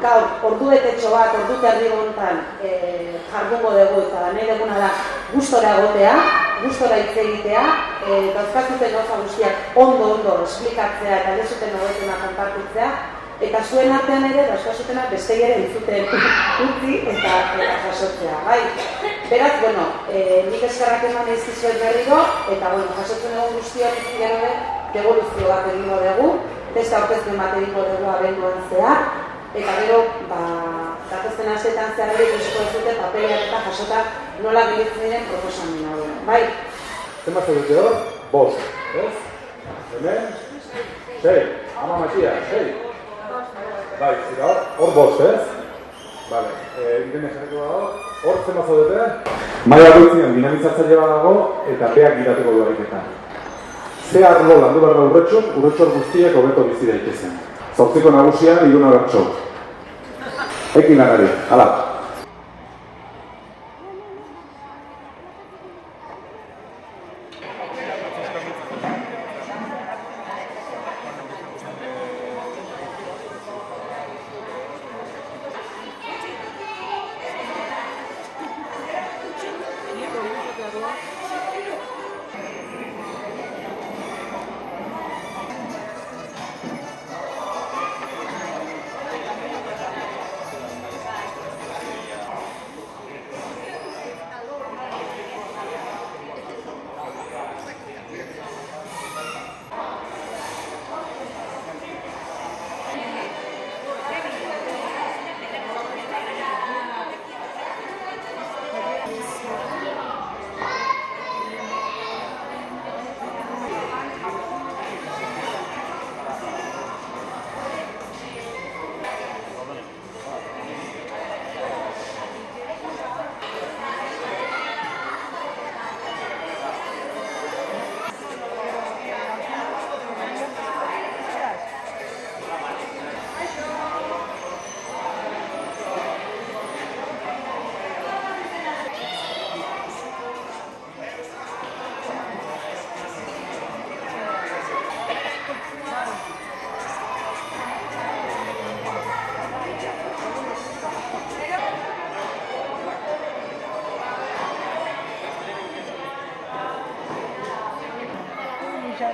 gaur ordubetetxo bat, ordu terdi honetan jardungo dugu eta nahi duguna da gustora egotea, gustora hitz egitea, dauzkazuten gauza guztiak ondo esplikatzea eta dezuten hobetuna konpartitzea, eta zuen artean ere dauzkazutena beste ere entzuten utzi eta jasotzea, bai? Beraz, bueno, nik eskerrak eman izkizuet berriro, eta jasotzen egon guztiak gero devoluzio bat egingo dugu, testa aurkezpen bat egingo dugu abenduan zehar, eta gero, datozen asteetan zehar ere ikusiko duzute papeleak eta jasota nola gelitzen diren proposamen hau, bai? Zenbat zaudete hor? 5, ez? Hemen? 6, ama Matia, 6. Bai, zira hor 5, ez? Bale, egiten ejarriko dago, hor zenbat zaudete? Maia goitzian dinamizatzaile bat dago eta beak girateko du ariketan. Ze arlo landu behar da urretxor guztiek hobeto bizi daitezen. 8ko nagusian, 3 bertso. Ekin lanari, hala. Ya,